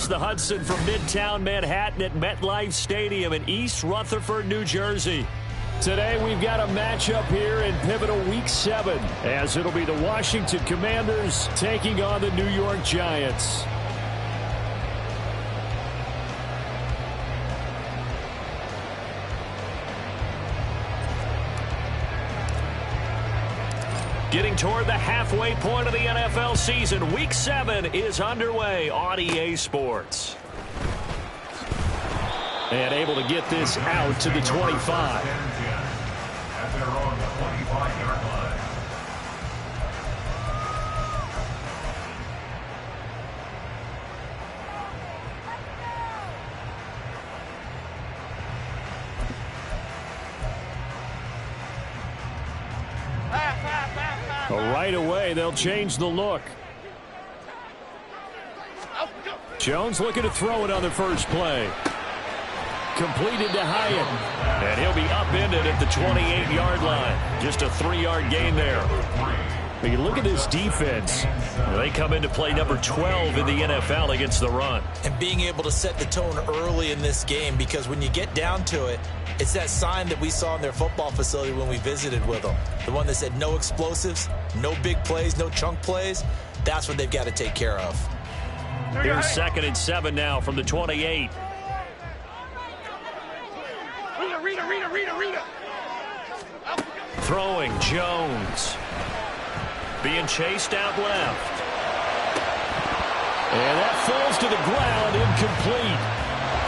the Hudson from Midtown Manhattan at MetLife Stadium in East Rutherford, New Jersey. Today we've got a matchup here in pivotal Week 7, as it'll be the Washington Commanders taking on the New York Giants. Getting toward the halfway point of the NFL season, Week 7 is underway on EA Sports. And able to get this out to the 25. At their own 25-yard line. Right away, they'll change the look. Jones looking to throw it on the first play. Completed to Hyatt. And he'll be upended at the 28-yard line. Just a 3-yard gain there. But you look at this defense. They come into play number 12 in the NFL against the run. And being able to set the tone early in this game, because when you get down to it, it's that sign that we saw in their football facility when we visited with them. The one that said no explosives, no big plays, no chunk plays. That's what they've got to take care of. Here's 2nd and 7 now from the 28. Rita. Throwing Jones. Being chased out left. And that falls to the ground, incomplete.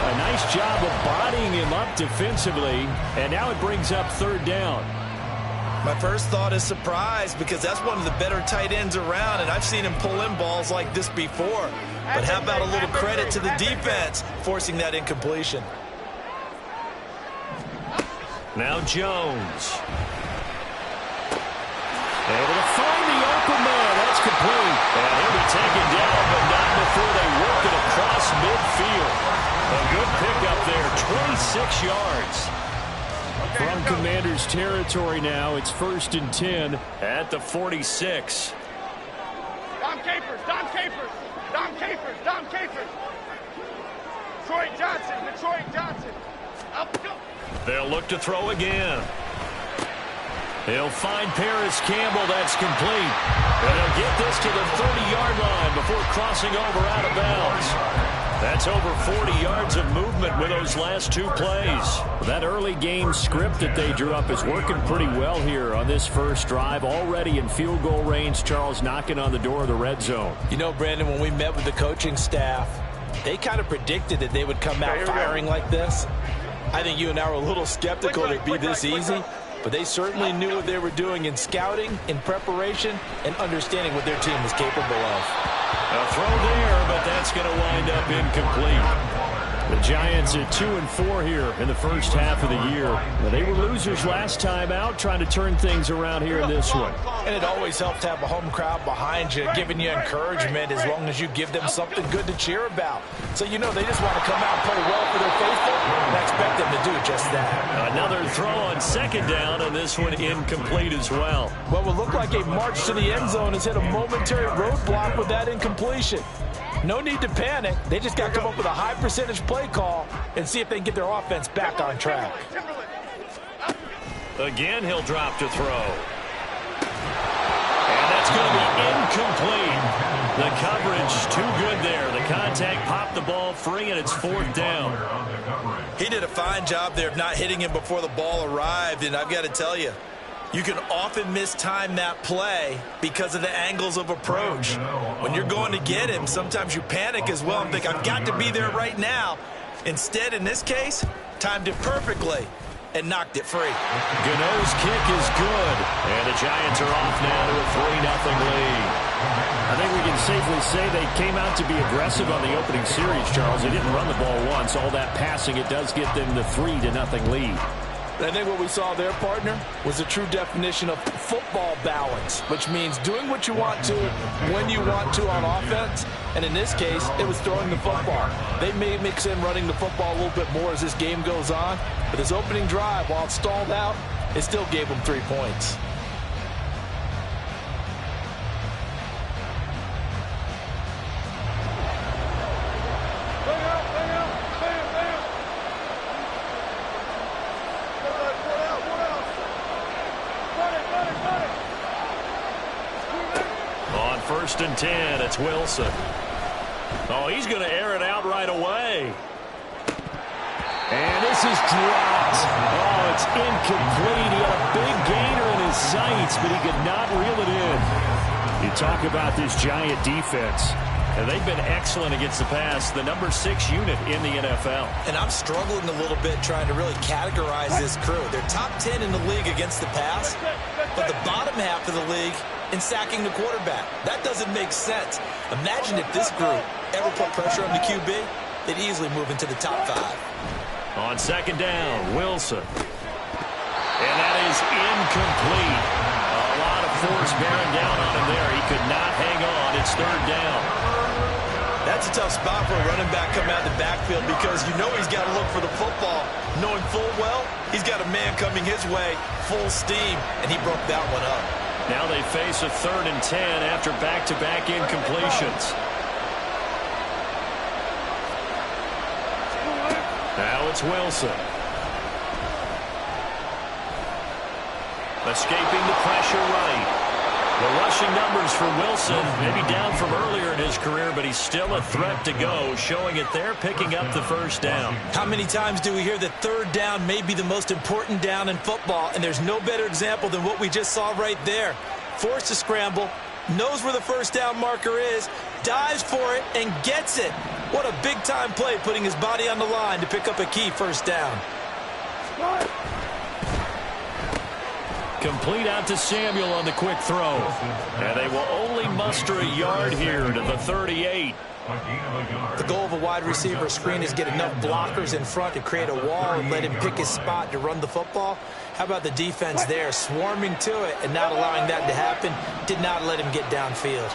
A nice job of bodying him up defensively. And now it brings up 3rd down. My first thought is surprise, because that's one of the better tight ends around, and I've seen him pull in balls like this before. But how about a little credit to the defense forcing that incompletion? Now Jones. Able to find the open man. That's complete. And he'll be taken down, but not before they work it across midfield. A good pickup there, 26 yards. From Commanders territory now, it's 1st and 10 at the 46. Dom Capers. Detroit Johnson. Up, go. They'll look to throw again. He'll find Paris Campbell. That's complete. And they'll get this to the 30-yard line before crossing over out of bounds. That's over 40 yards of movement with those last 2 plays. That early game script that they drew up is working pretty well here on this first drive. Already in field goal range, Charles, knocking on the door of the red zone. You know, Brandon, when we met with the coaching staff, they kind of predicted that they would come out firing like this. I think you and I were a little skeptical it'd be this easy, but they certainly knew what they were doing in scouting, in preparation, and understanding what their team was capable of. A throw there, but that's going to wind up incomplete. The Giants at 2-4 here in the first half of the year. They were losers last time out, trying to turn things around here in this one. And it always helps to have a home crowd behind you, giving you encouragement as long as you give them something good to cheer about. So you know they just want to come out and play well for their faithful, and I expect them to do just that. Another throw on 2nd down, and this one incomplete as well. What will look like a march to the end zone has hit a momentary roadblock with that incompletion. No need to panic. They just got to come up with a high percentage play call and see if they can get their offense back on track. Again, he'll drop to throw. And that's going to be incomplete. The coverage too good there. The contact popped the ball free, and it's 4th down. He did a fine job there of not hitting him before the ball arrived, and I've got to tell you, you can often mistime that play because of the angles of approach. When you're going to get him, sometimes you panic as well and think, I've got to be there right now. Instead, in this case, timed it perfectly and knocked it free. Gano's kick is good, and the Giants are off now to a 3-0 lead. I think we can safely say they came out to be aggressive on the opening series, Charles. They didn't run the ball once. All that passing, it does get them the 3-0 lead. I think what we saw there, partner, was a true definition of football balance, which means doing what you want to when you want to on offense. And in this case, it was throwing the football. They may mix in running the football a little bit more as this game goes on. But this opening drive, while it stalled out, it still gave them 3 points. and 10. It's Wilson. Oh, he's going to air it out right away. And this is dropped. Oh, it's incomplete. He had a big gainer in his sights, but he could not reel it in. You talk about this Giant defense. And they've been excellent against the pass, the number 6 unit in the NFL. And I'm struggling a little bit trying to really categorize this crew. They're top 10 in the league against the pass, but the bottom half of the league in sacking the quarterback. That doesn't make sense. Imagine if this group ever put pressure on the QB, they'd easily move into the top 5. On second down, Wilson. And that is incomplete. A lot of force bearing down on him there. He could not hang on. It's third down. That's a tough spot for a running back coming out of the backfield because you know he's got to look for the football, knowing full well he's got a man coming his way, full steam, and he broke that one up. Now they face a 3rd and 10 after back-to-back incompletions. Now it's Wilson. Escaping the pressure right. The rushing numbers for Wilson, maybe down from earlier in his career, but he's still a threat to go, showing it there, picking up the first down. How many times do we hear that third down may be the most important down in football, and there's no better example than what we just saw right there. Forced to scramble, knows where the first down marker is, dives for it, and gets it. What a big-time play, putting his body on the line to pick up a key first down. Complete out to Samuel on the quick throw. And they will only muster a yard here to the 38. The goal of a wide receiver screen is get enough blockers in front to create a wall and let him pick his spot to run the football. How about the defense there, swarming to it and not allowing that to happen? Did not let him get downfield.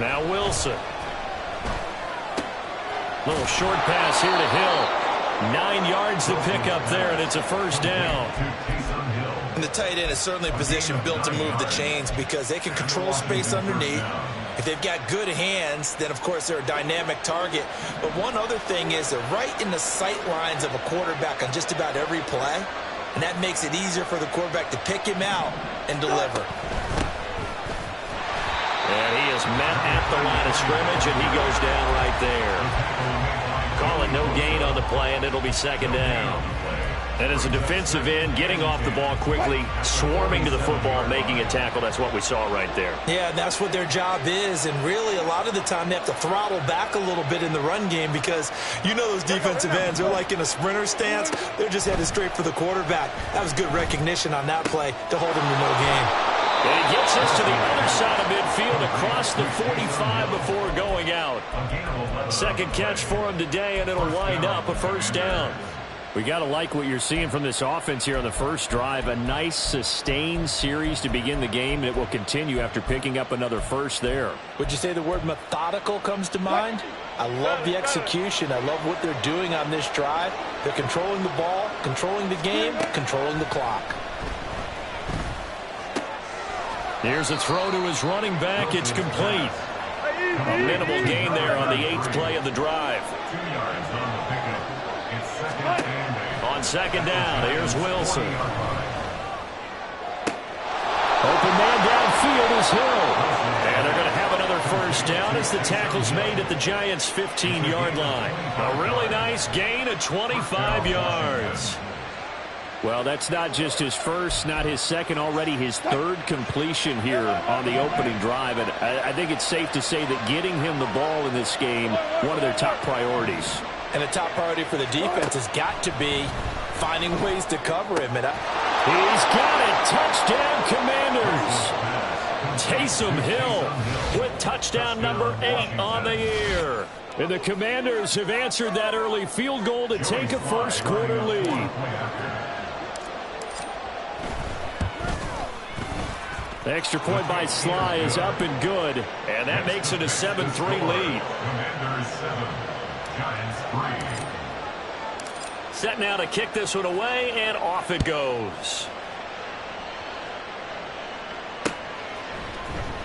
Now Wilson. Little short pass here to Hill. 9 yards to pick up there, and it's a first down. And the tight end is certainly a position built to move the chains because they can control space underneath. If they've got good hands, then, of course, they're a dynamic target. But one other thing is they're right in the sight lines of a quarterback on just about every play, and that makes it easier for the quarterback to pick him out and deliver. And he is met at the line of scrimmage, and he goes down right there. Call it no gain on the play, and it'll be second down. And as a defensive end, getting off the ball quickly, swarming to the football, making a tackle, that's what we saw right there. Yeah, and that's what their job is, and really a lot of the time they have to throttle back a little bit in the run game because you know those defensive ends, they're like in a sprinter stance. They're just headed straight for the quarterback. That was good recognition on that play to hold him to no gain. And he gets us to the other side of midfield across the 45 before going out. Second catch for him today, and it'll wind up a first down. We got to like what you're seeing from this offense here on the first drive. A nice, sustained series to begin the game, and it will continue after picking up another first there. Would you say the word methodical comes to mind? I love the execution. I love what they're doing on this drive. They're controlling the ball, controlling the game, controlling the clock. Here's a throw to his running back. It's complete. A minimal gain there on the 8th play of the drive. On second down, here's Wilson. Open man downfield is Hill. And they're going to have another first down as the tackle's made at the Giants' 15-yard line. A really nice gain of 25 yards. Well, that's not just his first, not his second, already his 3rd completion here on the opening drive. And I think it's safe to say that getting him the ball in this game, one of their top priorities. And a top priority for the defense has got to be finding ways to cover him. And he's got it. Touchdown, Commanders. Taysom Hill with touchdown number 8 on the year. And the Commanders have answered that early field goal to take a first quarter lead. The extra point by Sly is up and good, and that makes it a 7-3 lead. Commanders 7, Giants 3. Set now to kick this one away, and off it goes.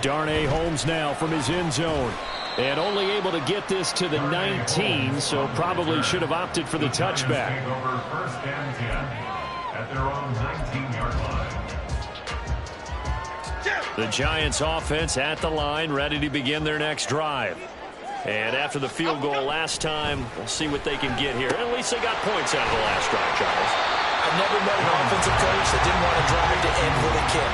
Darnay Holmes now from his end zone, and only able to get this to the 19, so probably should have opted for the touchback. Over 1st and 10. at their own 19-yard line. The Giants offense at the line, ready to begin their next drive. And after the field goal last time, we'll see what they can get here. At least they got points out of the last drive, Charles. I've never met an offensive coach that didn't want to drive to end with a kick.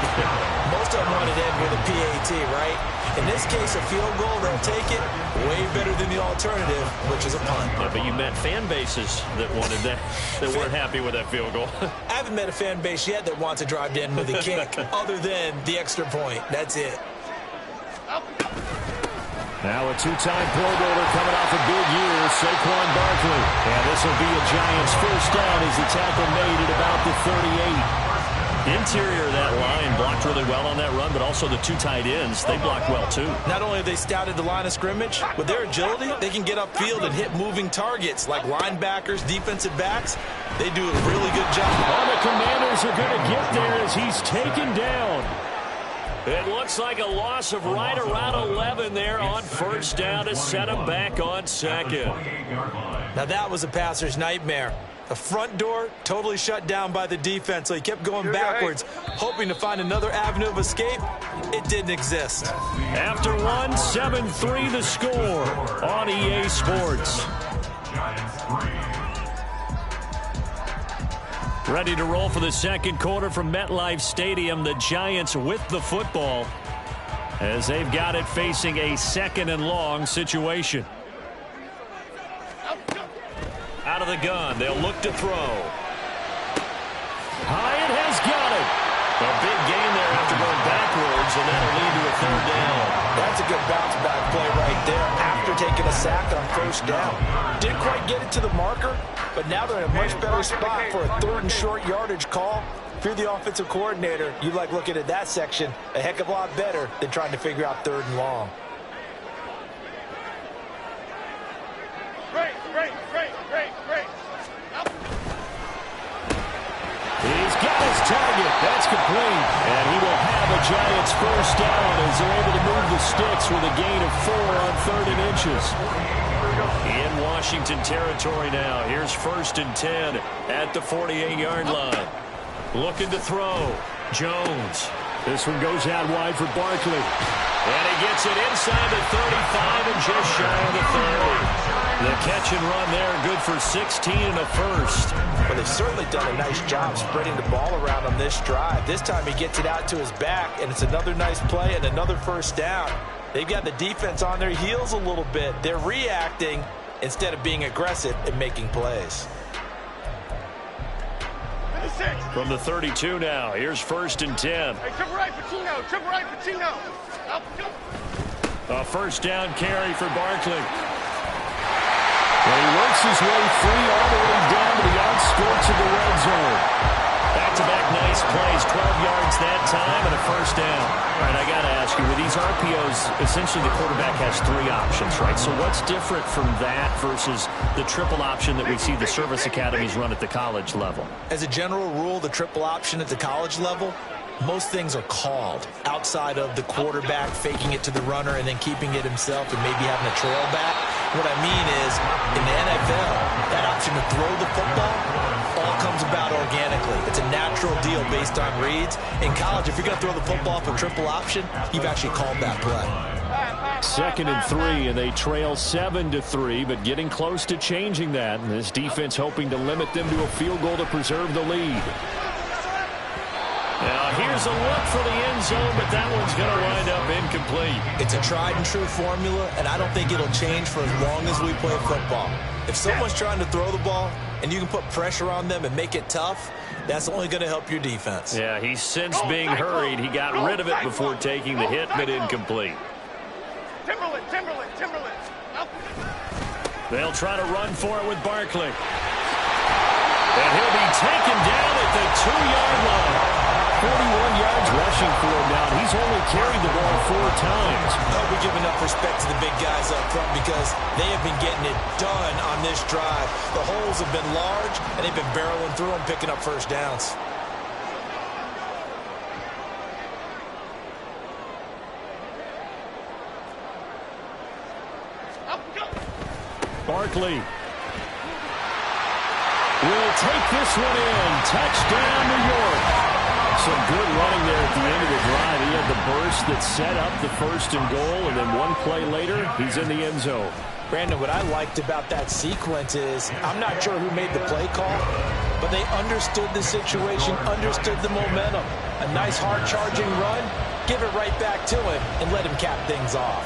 Most of them wanted to end with a PAT, right? In this case, a field goal, they'll take it way better than the alternative, which is a punt. Yeah, but you met fan bases that wanted that, that weren't happy with that field goal. I haven't met a fan base yet that wants to drive to end with a kick, other than the extra point. That's it. Now a two-time Pro Bowler coming off a big year, Saquon Barkley. And this will be a Giants first down as the tackle made at about the 38. Interior of that line blocked really well on that run, but also the two tight ends, they blocked well too. Not only have they scouted the line of scrimmage, with their agility, they can get upfield and hit moving targets like linebackers, defensive backs. They do a really good job. Well, the Commanders are going to get there as he's taken down. It looks like a loss of right around 11 there on first down to set him back on second. Now that was a passer's nightmare. The front door totally shut down by the defense, so he kept going backwards, hoping to find another avenue of escape. It didn't exist. After one, 7-3 the score on EA Sports. Ready to roll for the second quarter from MetLife Stadium. The Giants with the football as they've got it facing a second and long situation. Out of the gun, they'll look to throw. Hyatt has got it. A big gain there after going backwards, and that'll lead to a third down. That's a good bounce-back play right there after taking a sack on first down. Didn't quite get it to the marker, but now they're in a much better spot for a third and short yardage call. If you're the offensive coordinator, you like looking at that section a heck of a lot better than trying to figure out third and long. He's got his target. That's complete. And he will have a Giants first down as they're able to move the sticks with a gain of 4 on 3rd and inches. In Washington territory now. Here's 1st and 10 at the 48-yard line. Looking to throw. Jones. This one goes out wide for Barkley. And he gets it inside the 35 and just shy of the 30. The catch and run there, good for 16 and a first. Well, they've certainly done a nice job spreading the ball around on this drive. This time he gets it out to his back, and it's another nice play and another first down. They've got the defense on their heels a little bit. They're reacting instead of being aggressive and making plays. From the 32 now, here's 1st and 10. Hey, triple right for Tino. Triple right for Tino. A first down carry for Barkley. And he works his way free all the way down to the outskirts of the red zone. Back-to-back nice plays, 12 yards that time and a first down. All right, I got to ask you, with these RPOs, essentially the quarterback has 3 options, right? So what's different from that versus the triple option that we see the service academies run at the college level? As a general rule, the triple option at the college level, most things are called outside of the quarterback faking it to the runner and then keeping it himself and maybe having a trail back. What I mean is, in the NFL, that option to throw the football all comes about organically. It's a natural deal based on reads. In college, if you're going to throw the football for triple option, you've actually called that play. 2nd and 3, and they trail 7-3, but getting close to changing that. And this defense hoping to limit them to a field goal to preserve the lead. Now here's a look for the end zone, but that one's going to wind up incomplete. It's a tried and true formula, and I don't think it'll change for as long as we play football. If someone's trying to throw the ball and you can put pressure on them and make it tough, that's only going to help your defense. Yeah, he's since being hurried. He got rid of it before taking the hit, but incomplete. Timberland. They'll try to run for it with Barkley. And he'll be taken down at the 2-yard line. 41 yards rushing for him now. He's only carried the ball 4 times. I hope we give enough respect to the big guys up front because they have been getting it done on this drive. The holes have been large, and they've been barreling through them, picking up first downs. Barkley. will take this one in. Touchdown, New York. Some good running there at the end of the drive. He had the burst that set up the 1st and goal, and then one play later, he's in the end zone. Brandon, what I liked about that sequence is I'm not sure who made the play call, but they understood the situation, understood the momentum. A nice hard-charging run, give it right back to him, and let him cap things off.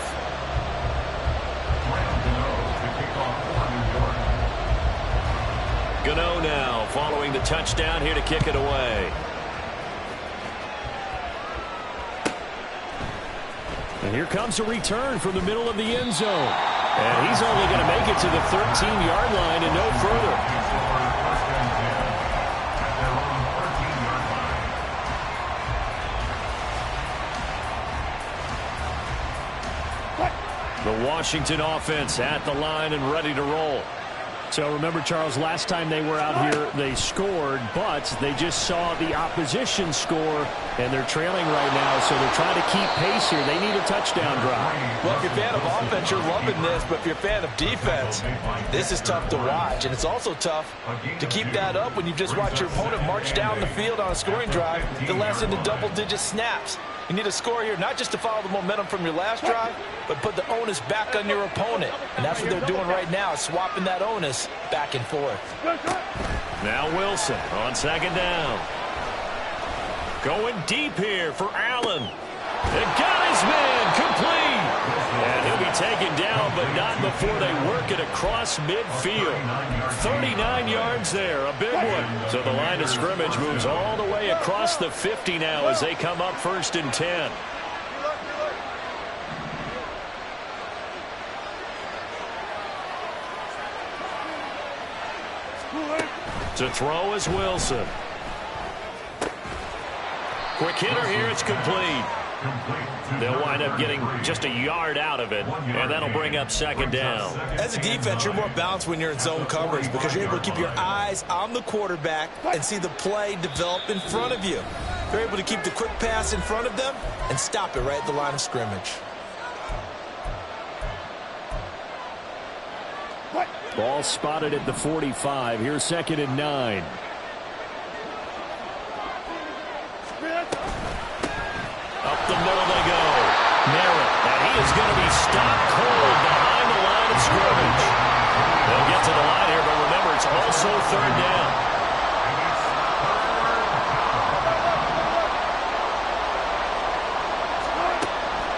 Gano now following the touchdown here to kick it away. And here comes a return from the middle of the end zone. And he's only going to make it to the 13-yard line and no further. The Washington offense at the line and ready to roll. So remember, Charles, last time they were out here, they scored, but they just saw the opposition score, and they're trailing right now, so they're trying to keep pace here. They need a touchdown drive. Well, if you're a fan of offense, you're loving this, but if you're a fan of defense, this is tough to watch, and it's also tough to keep that up when you just watch your opponent march down the field on a scoring drive that lasts into double-digit snaps. You need a score here, not just to follow the momentum from your last drive, but put the onus back on your opponent. And that's what they're doing right now, swapping that onus back and forth. Now Wilson on 2nd down. Going deep here for Allen. And got his man complete. And he'll be taken down, but not before they work it across midfield. 39 yards there, a big one. So the line of scrimmage moves all the way across the 50 now as they come up 1st and 10. To throw is Wilson. Quick hitter here, it's complete. They'll wind up getting just a yard out of it, and that'll bring up 2nd down. As a defense, you're more balanced when you're in zone coverage because you're able to keep your eyes on the quarterback and see the play develop in front of you. You're able to keep the quick pass in front of them and stop it right at the line of scrimmage. Ball spotted at the 45. Here's 2nd and 9. Up the middle they go. Merritt, and he is going to be stopped cold behind the line of scrimmage. They'll get to the line here, but remember, it's also 3rd down.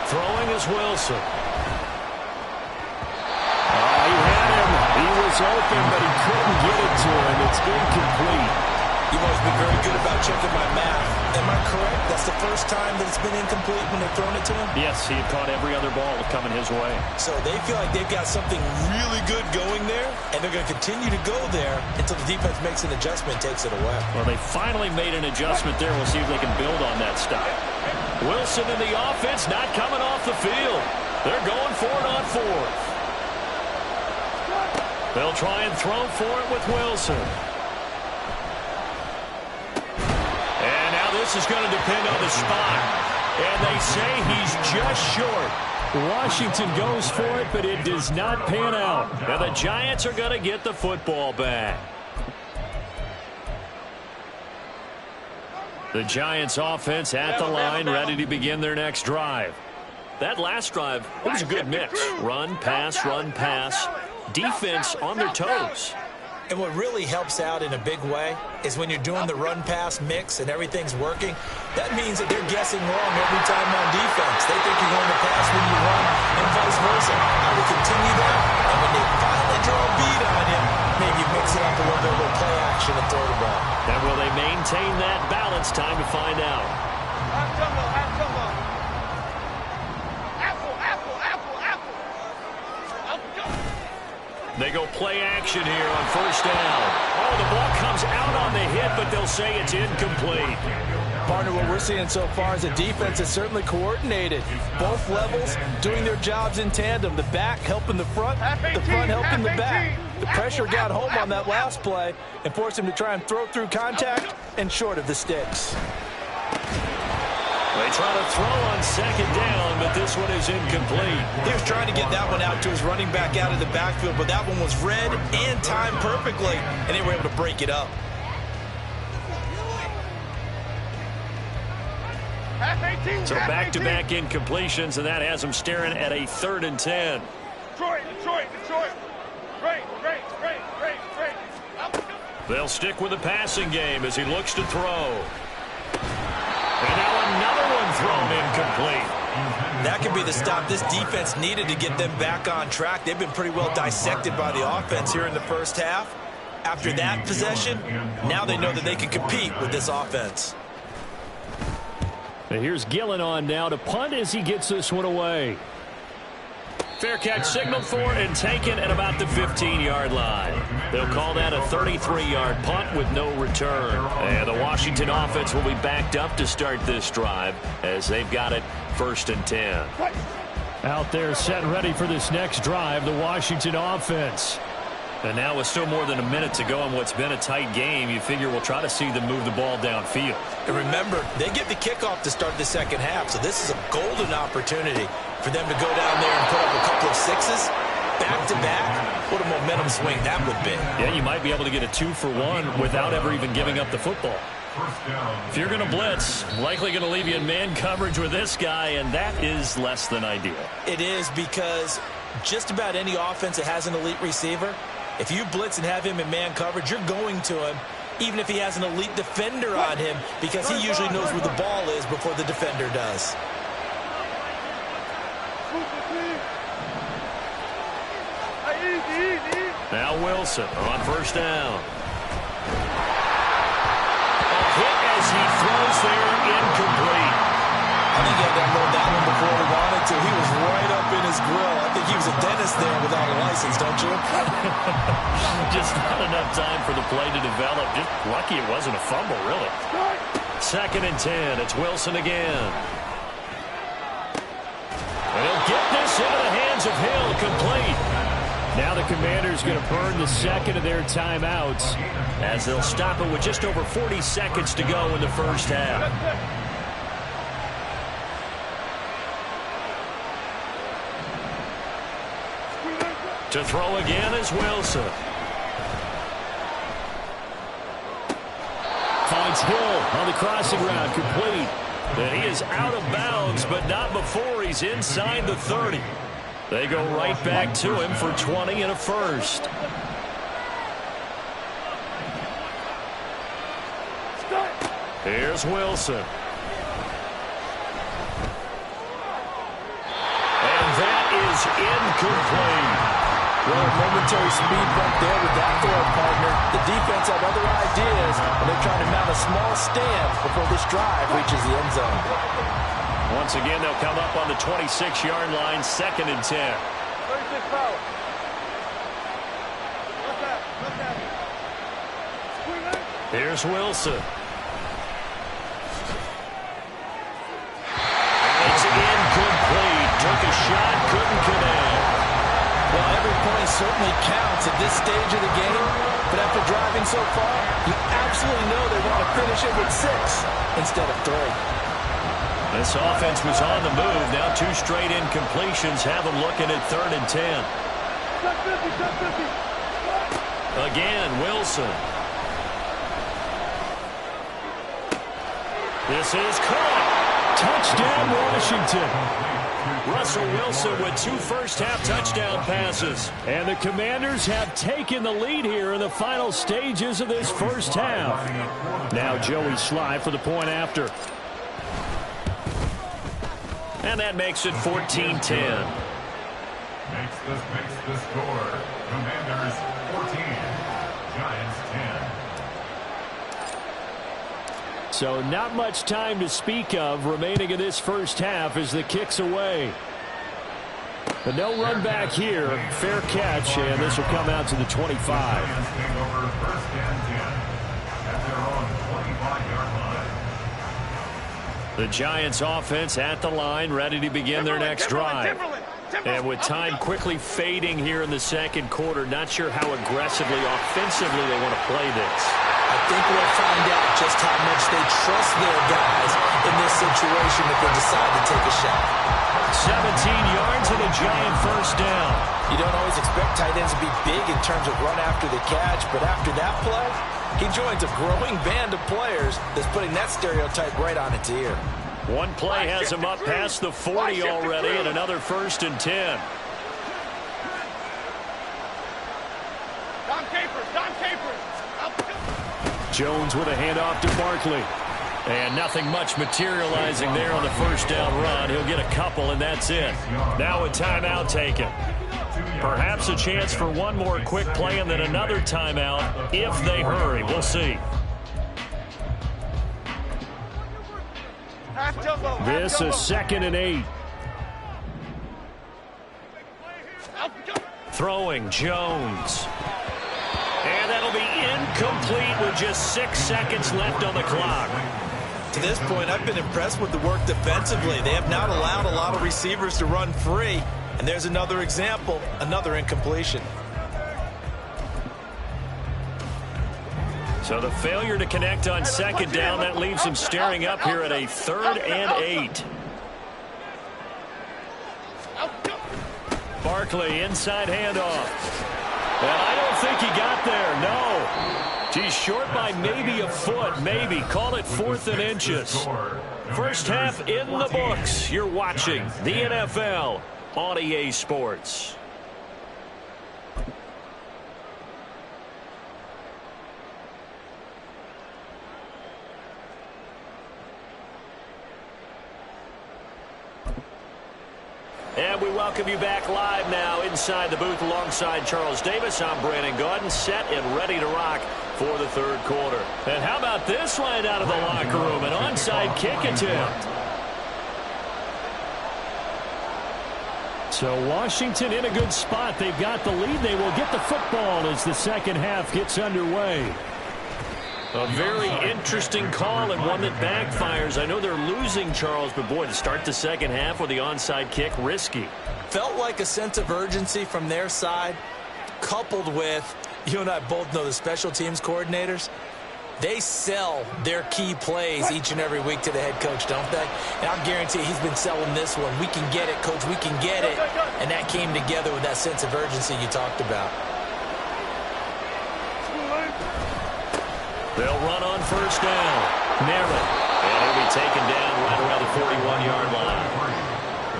Throwing is Wilson. Oh, he had him. He was open, but he couldn't get it to him. It's incomplete. You've always been very good about checking my math. Am I correct? That's the first time that it's been incomplete when they've thrown it to him? Yes, he had caught every other ball coming his way. So they feel like they've got something really good going there, and they're going to continue to go there until the defense makes an adjustment and takes it away. Well, they finally made an adjustment there. We'll see if they can build on that stop. Wilson and the offense not coming off the field. They're going for it on 4th. They'll try and throw for it with Wilson. And now this is going to depend on the spot. And they say he's just short. Washington goes for it, but it does not pan out. And the Giants are going to get the football back. The Giants offense at the line, ready to begin their next drive. That last drive, it was a good mix. Run, pass, defense on their toes. And what really helps out in a big way is when you're doing the run-pass mix and everything's working, that means that they're guessing wrong every time on defense. They think you're going to pass when you run and vice versa. I will continue that, and when they finally draw a beat on you, maybe mix it up a little bit with play action and throw the ball. And will they maintain that balance? Time to find out. They go play action here on 1st down. Oh, the ball comes out on the hit, but they'll say it's incomplete. Partner, what we're seeing so far is a defense that's certainly coordinated. Both levels doing their jobs in tandem. The back helping the front helping the back. The pressure got home on that last play and forced him to try and throw through contact and short of the sticks. They try to throw on 2nd down, but this this one is incomplete. He was trying to get that one out to his running back out of the backfield, but that one was read and timed perfectly, and they were able to break it up. So back-to-back incompletions, and that has him staring at a 3rd and 10. Detroit. Great. They'll stick with the passing game as he looks to throw. And now another one thrown incomplete. That could be the stop this defense needed to get them back on track. They've been pretty well dissected by the offense here in the first half. After that possession, now they know that they can compete with this offense. And here's Gillen on now to punt as he gets this one away. Fair catch signaled for and taken at about the 15-yard line. They'll call that a 33-yard punt with no return. And the Washington offense will be backed up to start this drive as they've got it 1st and 10. Out there set ready for this next drive, the Washington offense. And now with still more than a minute to go in what's been a tight game, you figure we'll try to see them move the ball downfield. And remember, they get the kickoff to start the second half, so this is a golden opportunity for them to go down there and put up a couple of sixes back-to-back. What a momentum swing that would be. Yeah, you might be able to get a 2-for-1 without ever even giving up the football. If you're going to blitz, likely going to leave you in man coverage with this guy, and that is less than ideal. It is, because just about any offense that has an elite receiver, if you blitz and have him in man coverage, you're going to him, even if he has an elite defender on him, because he usually knows where the ball is before the defender does. Now Wilson on 1st down. A hit as he throws there, incomplete. I think he had that rolled down one before he wanted to. He was right up in his grill. I think he was a dentist there without a license, don't you? Just not enough time for the play to develop. Just lucky it wasn't a fumble, really. 2nd and 10. It's Wilson again. And he'll get this into the hands of Hill, complete. Now the Commanders going to burn the second of their timeouts as they'll stop it with just over 40 seconds to go in the first half. To throw again is Wilson. Finds Hill on the crossing route, complete. And he is out of bounds, but not before he's inside the 30. They go right back to him for 20 and a first. Here's Wilson. And that is incomplete. Well, a momentary speed bump there with that throw, partner. The defense had other ideas, and they're trying to mount a small stand before this drive reaches the end zone. Once again, they'll come up on the 26-yard line, 2nd and 10. 36 foul. Here's Wilson. It's incomplete. Took a shot, couldn't connect. Well, every point certainly counts at this stage of the game, but after driving so far, you absolutely know they want to finish it with 6 instead of 3. This offense was on the move. Now 2 straight incompletions have them looking at 3rd and 10. Again, Wilson. This is caught. Touchdown, Washington. Russell Wilson with 2 first-half touchdown passes. And the Commanders have taken the lead here in the final stages of this first half. Now Joey Sly for the point after. And that makes it 14-10. Makes the score. Commanders 14, Giants 10. So not much time to speak of remaining in this first half as the kick's away. But no run back here. Fair catch, and this will come out to the 25. Giants take over 1st and 10 at their own 25-yard line. The Giants offense at the line, ready to begin their next drive. And with time quickly fading here in the second quarter, not sure how aggressively, offensively they want to play this. I think we'll find out just how much they trust their guys in this situation if they decide to take a shot. 7 giant first down. You don't always expect tight ends to be big in terms of run after the catch, but after that play, he joins a growing band of players that's putting that stereotype right on its ear. One play has him up past the 40 already, and another 1st and 10. Don Capers. Jones with a handoff to Barkley. And nothing much materializing there on the first down run. He'll get a couple, and that's it. Now a timeout taken. Perhaps a chance for one more quick play and then another timeout if they hurry. We'll see. This is 2nd and 8. Throwing Jones. And that'll be incomplete with just 6 seconds left on the clock. To this point, I've been impressed with the work defensively. They have not allowed a lot of receivers to run free. And there's another example, another incompletion. So the failure to connect on 2nd down, that leaves him staring up here at a 3rd and 8. Barkley, inside handoff. And I don't think he got there, no. He's short by maybe a foot, maybe. Call it 4th and inches. First half in the books. You're watching the NFL on EA Sports. And we welcome you back live now inside the booth alongside Charles Davis. I'm Brandon Gaudin, set and ready to rock for the 3rd quarter. And how about this line out of the locker room? An onside kick attempt. So Washington in a good spot. They've got the lead. They will get the football as the second half gets underway. A very interesting call and one that backfires. I know they're losing, Charles, but boy, to start the second half with the onside kick, risky. Felt like a sense of urgency from their side, coupled with, you and I both know the special teams coordinators, they sell their key plays each and every week to the head coach, don't they? And I'm guaranteeing he's been selling this one. We can get it, coach, we can get it. And that came together with that sense of urgency you talked about. They'll run on first down. Narrow. And he'll be taken down right around the 41-yard line.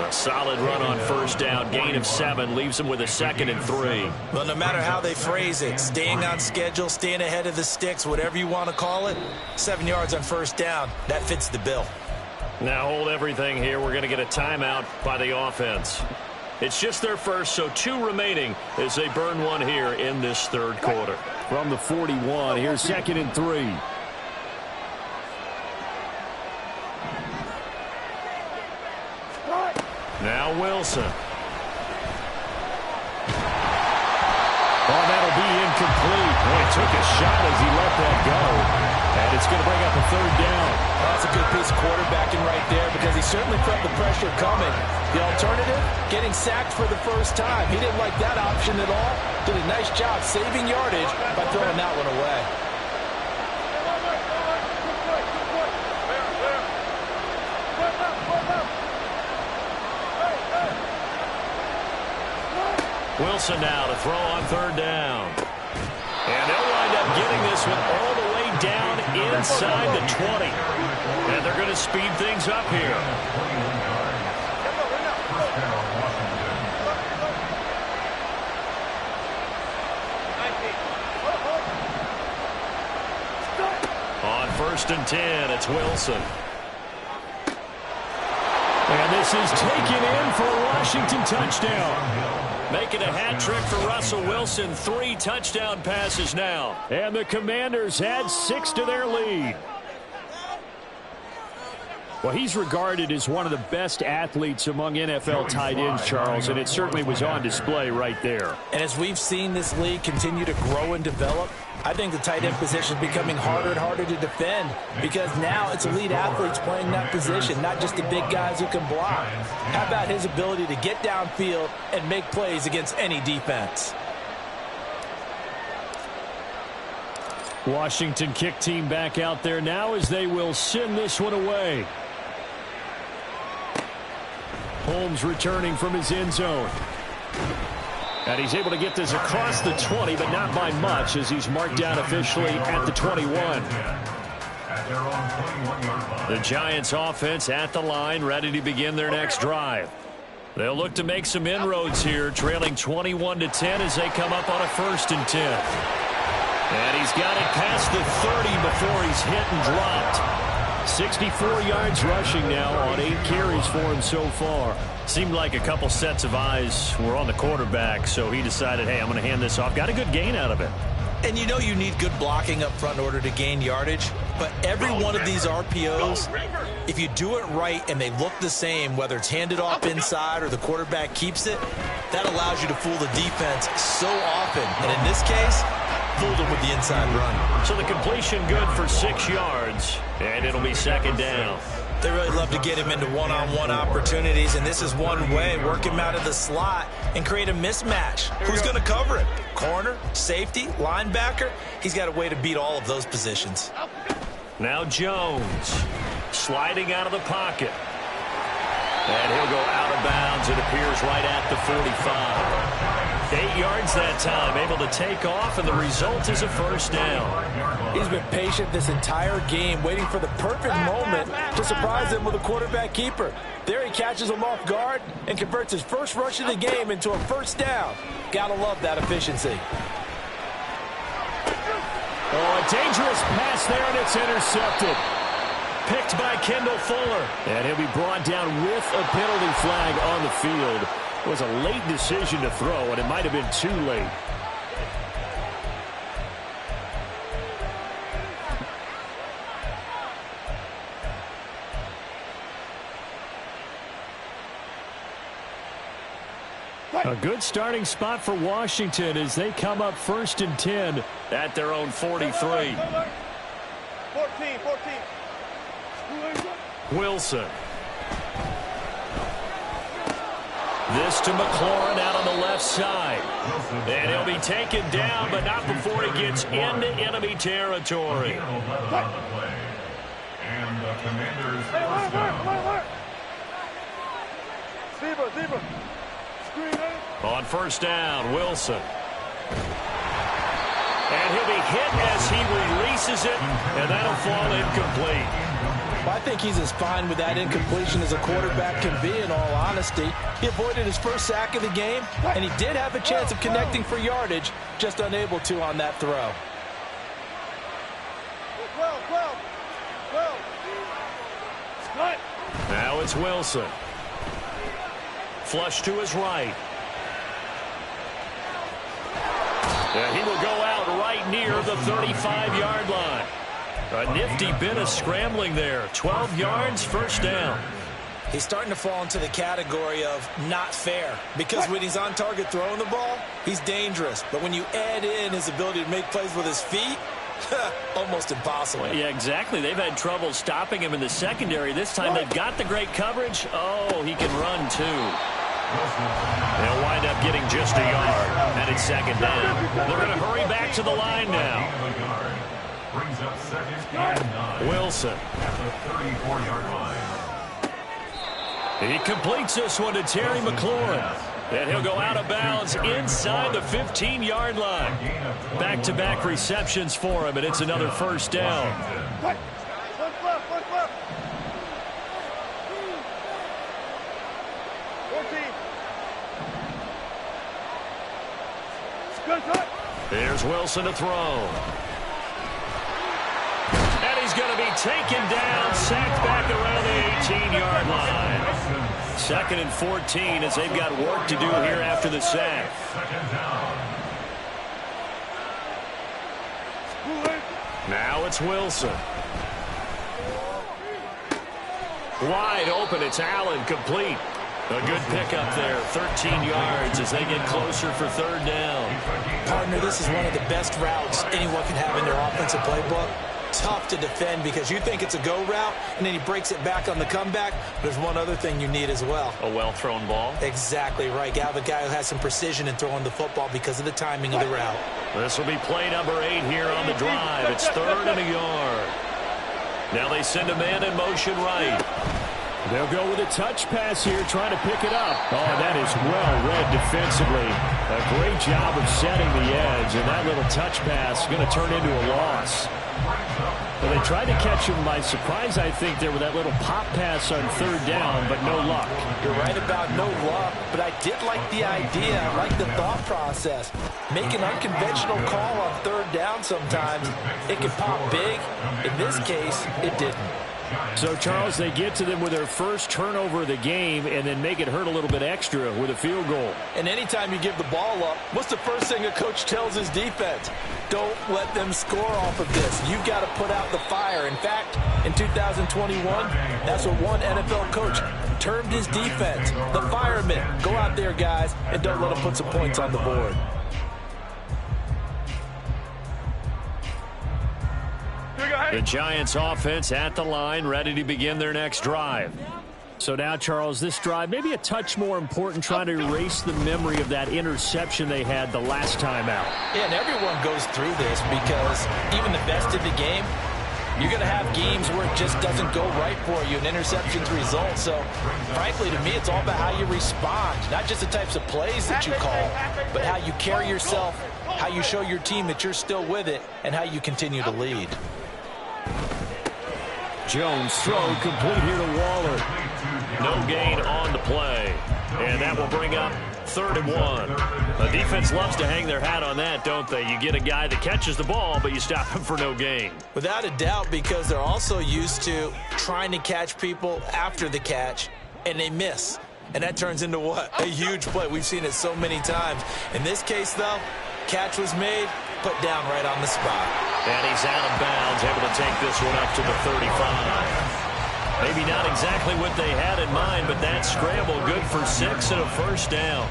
A solid run on first down. Gain of 7 leaves him with a 2nd and 3. Well, no matter how they phrase it, staying on schedule, staying ahead of the sticks, whatever you want to call it, 7 yards on first down, that fits the bill. Now hold everything here. We're going to get a timeout by the offense. It's just their first, so 2 remaining as they burn one here in this 3rd quarter. From the 41, here's 2nd and 3. Now Wilson. Oh, that'll be incomplete. Boy, he took a shot as he let that go. And it's going to bring up a 3rd down. Well, that's a good piece of quarterbacking right there because he certainly felt the pressure coming. The alternative, getting sacked for the first time. He didn't like that option at all. Did a nice job saving yardage by throwing that one away. Wilson now to throw on 3rd down. And they'll wind up getting this one all the way down inside the 20. And they're going to speed things up here. On 1st and 10, it's Wilson. And this is taken in for a Washington touchdown. Making a hat trick for Russell Wilson. 3 touchdown passes now. And the Commanders add 6 to their lead. Well, he's regarded as one of the best athletes among NFL tight ends, Charles, and it certainly was on display right there. And as we've seen this league continue to grow and develop, I think the tight end position is becoming harder and harder to defend because now it's elite athletes playing that position, not just the big guys who can block. How about his ability to get downfield and make plays against any defense? Washington kick team back out there now as they will send this one away. Holmes returning from his end zone. And he's able to get this across the 20, but not by much, as he's marked down officially at the 21. The Giants offense at the line, ready to begin their next drive. They'll look to make some inroads here, trailing 21-10 as they come up on a 1st and 10. And he's got it past the 30 before he's hit and dropped. 64 yards rushing now on 8 carries for him so far. Seemed like a couple sets of eyes were on the quarterback, so he decided, hey, I'm going to hand this off. Got a good gain out of it. And you know you need good blocking up front in order to gain yardage. But every one of these RPOs, if you do it right and they look the same, whether it's handed off inside or the quarterback keeps it, that allows you to fool the defense so often. And in this case, fooled him with the inside run. So the completion good for 6 yards, and it'll be 2nd down. They really love to get him into one-on-one opportunities, and this is one way. Work him out of the slot and create a mismatch. Who's going to cover him? Corner, safety, linebacker? He's got a way to beat all of those positions. Now Jones sliding out of the pocket. And he'll go out of bounds. It appears right at the 45. 8 yards that time, able to take off, and the result is a 1st down. He's been patient this entire game, waiting for the perfect moment to surprise him with a quarterback keeper. There he catches him off guard and converts his first rush of the game into a 1st down. Gotta love that efficiency. Oh, a dangerous pass there, and it's intercepted. Picked by Kendall Fuller. And he'll be brought down with a penalty flag on the field. It was a late decision to throw, and it might have been too late. A good starting spot for Washington as they come up 1st and 10 at their own 43. 14. Wilson. This to McLaurin out on the left side. And he'll be taken down, but not before he gets into enemy territory. And the Commanders first down. Zebra. On 1st down, Wilson. And he'll be hit as he releases it, and that'll fall incomplete. I think he's as fine with that incompletion as a quarterback can be, in all honesty. He avoided his first sack of the game, and he did have a chance of connecting for yardage, just unable to on that throw. 12. Now it's Wilson. Flush to his right. And he will go out right near the 35-yard line. A nifty bit of scrambling there. 12 yards, 1st down. He's starting to fall into the category of not fair, because when he's on target throwing the ball, he's dangerous. But when you add in his ability to make plays with his feet, almost impossible. Yeah, exactly. They've had trouble stopping him in the secondary. This time they've got the great coverage. Oh, he can run too. They'll wind up getting just a yard, and it's 2nd down. They're going to hurry back to the line now. Brings up 2nd and 9. Wilson. At the 34-yard line. He completes this one to Terry McLaurin. And he'll go out of bounds inside the 15-yard line. Back-to-back receptions for him, and it's another 1st down. One left. 14. There's Wilson to throw. And he's going to be taken down, sacked back around the 18-yard line. 2nd and 14 as they've got work to do here after the sack. 2nd down. Now it's Wilson. Wide open, it's Allen, complete. A good pickup there, 13 yards as they get closer for 3rd down. Partner, this is one of the best routes anyone can have in their offensive playbook. Tough to defend because you think it's a go route, and then he breaks it back on the comeback. There's one other thing you need as well. A well-thrown ball. Exactly right. You have a guy who has some precision in throwing the football because of the timing of the route. This will be play number 8 here on the drive. It's 3rd and a yard. Now they send a man in motion right. They'll go with a touch pass here, trying to pick it up. Oh, that is well read defensively. A great job of setting the edge, and that little touch pass is going to turn into a loss. Well, they tried to catch him by surprise, I think, there with that little pop pass on third down, but no luck. You're right about no luck, but I did like the idea. I like the thought process. Make an unconventional call on third down sometimes. It can pop big. In this case, it didn't. So, Charles, they get to them with their first turnover of the game and then make it hurt a little bit extra with a field goal. And anytime you give the ball up, what's the first thing a coach tells his defense? Don't let them score off of this. You've got to put out the fire. In fact, in 2021, that's what one NFL coach termed his defense, the firemen. Go out there, guys, and don't let them put some points on the board. The Giants offense at the line, ready to begin their next drive. So now, Charles, this drive maybe a touch more important, trying to erase the memory of that interception they had the last time out. Yeah, and everyone goes through this because even the best in the game, you're going to have games where it just doesn't go right for you, and interceptions result. So, frankly, to me, it's all about how you respond, not just the types of plays that you call, but how you carry yourself, how you show your team that you're still with it, and how you continue to lead. Jones throw complete here to Waller. No gain on the play. And that will bring up 3rd and 1. The defense loves to hang their hat on that, don't they? You get a guy that catches the ball, but you stop him for no gain. Without a doubt, because they're also used to trying to catch people after the catch, and they miss. And that turns into what? A huge play. We've seen it so many times. In this case, though, catch was made, put down right on the spot. And he's out of bounds, able to take this one up to the 35. Maybe not exactly what they had in mind, but that scramble good for 6 and a first down.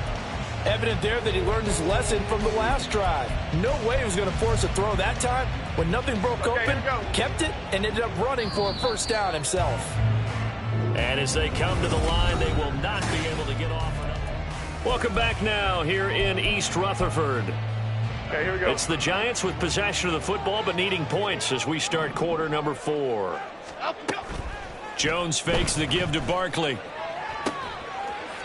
Evident there that he learned his lesson from the last drive. No way he was going to force a throw that time. When nothing broke open, kept it, and ended up running for a first down himself. And as they come to the line, they will not be able to get off. Welcome back now here in East Rutherford. Okay, here we go. It's the Giants with possession of the football, but needing points as we start quarter number 4. Jones fakes the give to Barkley.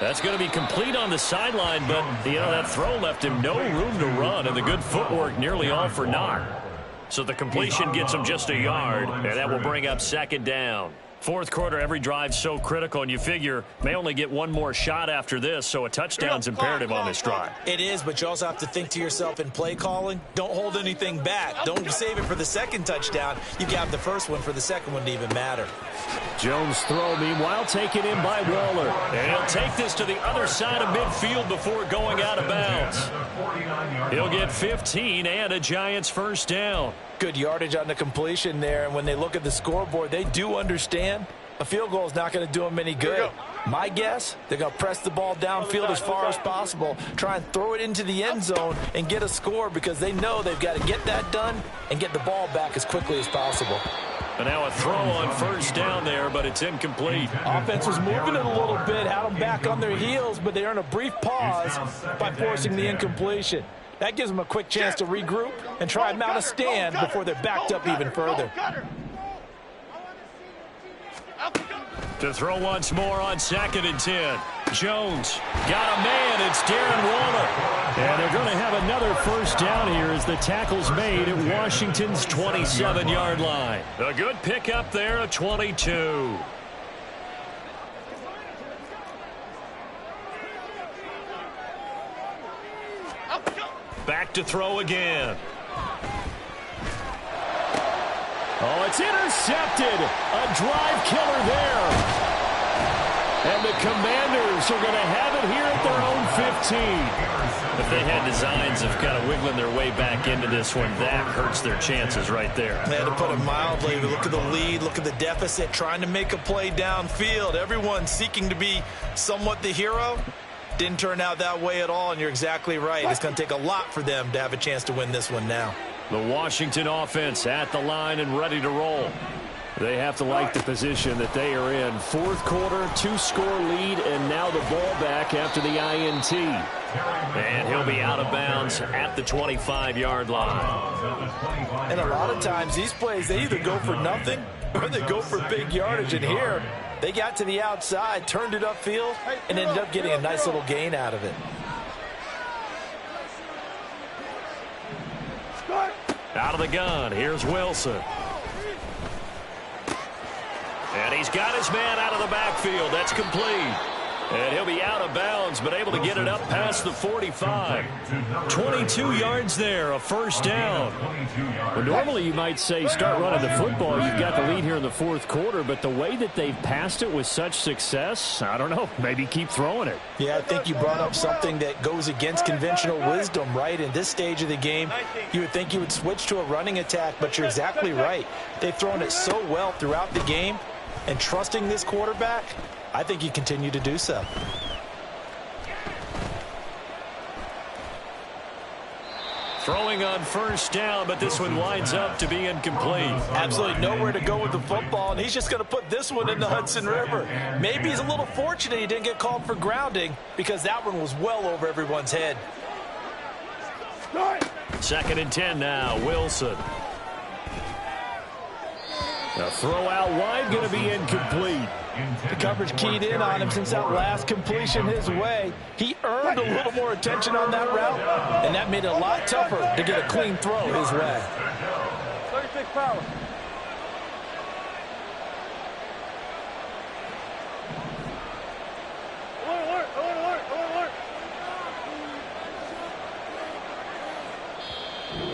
That's going to be complete on the sideline, but, that throw left him no room to run, and the good footwork nearly all for naught. So the completion gets him just a yard, and that will bring up 2nd down. Fourth quarter, every drive so critical, and you figure may only get one more shot after this, so a touchdown's imperative on this drive. It is, but you also have to think to yourself in play calling, don't hold anything back. Don't save it for the second touchdown. You got the first one for the second one to even matter. Jones' throw, meanwhile, taken in by Waller. And he'll take this to the other side of midfield before going out of bounds. He'll get 15 and a Giants first down. Good yardage on the completion there, and when they look at the scoreboard, they do understand a field goal is not going to do them any good. My guess, they're going to press the ball downfield as far as possible, try and throw it into the end zone and get a score because they know they've got to get that done and get the ball back as quickly as possible. And now a throw on first down there, but it's incomplete. Offense was moving it a little bit, had them back on their heels, but they earn a brief pause by forcing the incompletion. That gives them a quick chance to regroup and try and mount a stand before they're backed up even further. To throw once more on 2nd and 10. Jones got a man. It's Darren Waller. And they're going to have another first down here as the tackle's made at Washington's 27-yard line. A good pickup there at 22. Back to throw again. Oh, it's intercepted. A drive killer there. And the Commanders are going to have it here at their own 15. If they had designs of kind of wiggling their way back into this one, that hurts their chances right there. They had to put it mildly. Look at the lead, look at the deficit, trying to make a play downfield. Everyone seeking to be somewhat the hero. Didn't turn out that way at all, and you're exactly right. It's going to take a lot for them to have a chance to win this one now. The Washington offense at the line and ready to roll. They have to like the position that they are in. Fourth quarter, 2-score lead, and now the ball back after the INT. And he'll be out of bounds at the 25-yard line. And a lot of times these plays, they either go for nothing or they go for big yardage. And here, They got to the outside, turned it upfield, and ended up getting a nice little gain out of it. Out of the gun, here's Wilson. And he's got his man out of the backfield. That's complete. And he'll be out of bounds, but able to get it up past the 45. 22 yards there, a first down. Well, normally you might say start running the football. You've got the lead here in the fourth quarter, but the way that they've passed it with such success, I don't know, maybe keep throwing it. Yeah, I think you brought up something that goes against conventional wisdom, right? In this stage of the game, you would think you would switch to a running attack, but you're exactly right. They've thrown it so well throughout the game, and trusting this quarterback, I think you continue to do so. Throwing on first down, but this one winds up to be incomplete. Absolutely nowhere to go with the football, and he's just going to put this one in the Hudson River. Maybe he's a little fortunate he didn't get called for grounding because that one was well over everyone's head. 2nd and 10 now, Wilson. A throw out wide, going to be incomplete. The coverage keyed in on him since that last completion his way. He earned a little more attention on that route, and that made it a lot tougher to get a clean throw his way. 36 power. Alert.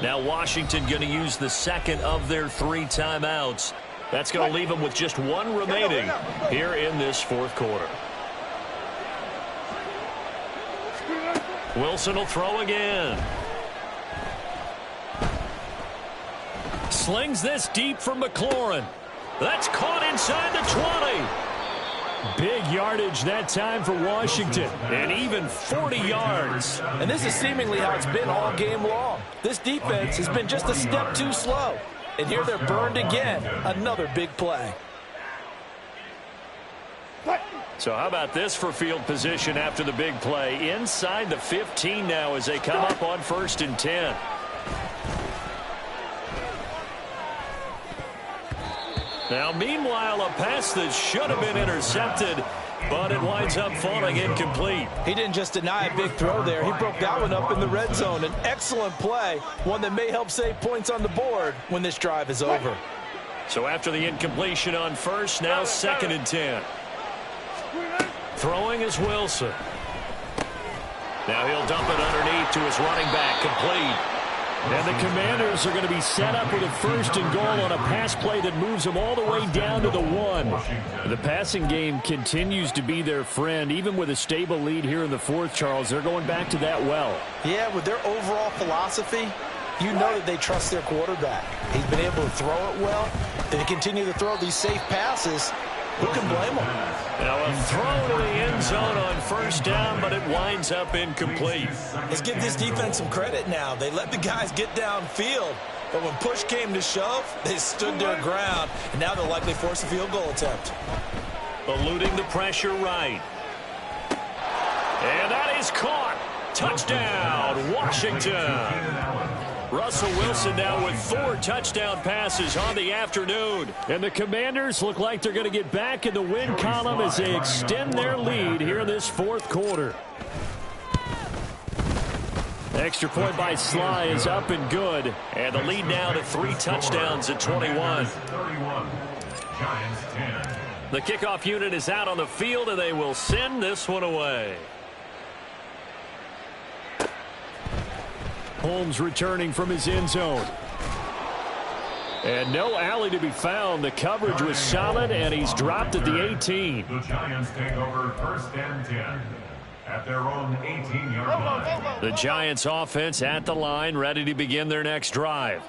Now Washington going to use the second of their 3 timeouts. That's going to leave them with just 1 remaining here in this fourth quarter. Wilson will throw again. Slings this deep from McLaurin. That's caught inside the 20. Big yardage that time for Washington, and even 40 yards. And this is seemingly how it's been all game long. This defense has been just a step too slow. And here they're burned again. Another big play. So how about this for field position after the big play? Inside the 15 now as they come up on 1st and 10. Now, meanwhile, a pass that should have been intercepted, but it winds up falling incomplete. He didn't just deny a big throw there. He broke that one up in the red zone. An excellent play, one that may help save points on the board when this drive is over. So after the incompletion on first, now 2nd and 10. Throwing is Wilson. Now he'll dump it underneath to his running back, complete. And the Commanders are going to be set up with a 1st and goal on a pass play that moves them all the way down to the 1. The passing game continues to be their friend. Even with a stable lead here in the 4th, Charles, they're going back to that well. Yeah, with their overall philosophy, you know that they trust their quarterback. He's been able to throw it well. They continue to throw these safe passes. Who can blame them? Now a throw to the end zone on 1st down, but it winds up incomplete. Let's give this defense some credit now. They let the guys get downfield, but when push came to shove, they stood their ground, and now they'll likely force a field goal attempt. Eluding the pressure right. And that is caught. Touchdown, Washington. Russell Wilson now with 4 touchdown passes on the afternoon. And the Commanders look like they're going to get back in the win column as they extend their lead here in this 4th quarter. Extra point by Sly is up and good. And the lead now to 3 touchdowns at 21. The kickoff unit is out on the field, and they will send this one away. Holmes returning from his end zone. And no alley to be found. The coverage was solid, and he's dropped at the 18. The Giants take over 1st and 10 at their own 18-yard line. The Giants offense at the line, ready to begin their next drive.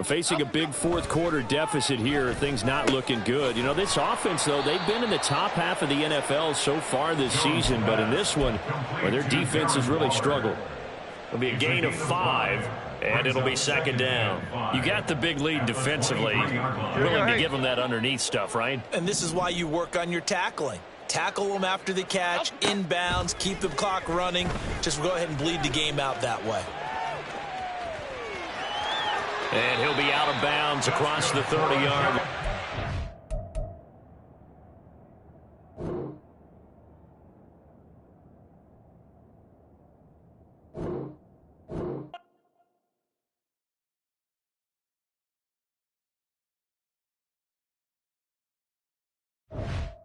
Facing a big 4th quarter deficit here, things not looking good. You know, this offense, though, they've been in the top half of the NFL so far this season, but in this one, well, their defense has really struggled. It'll be a gain of 5, and it'll be 2nd down. You got the big lead defensively. Willing to give them that underneath stuff, right? And this is why you work on your tackling. Tackle them after the catch, inbounds, keep the clock running. Just go ahead and bleed the game out that way. And he'll be out of bounds across the 30-yard line. it.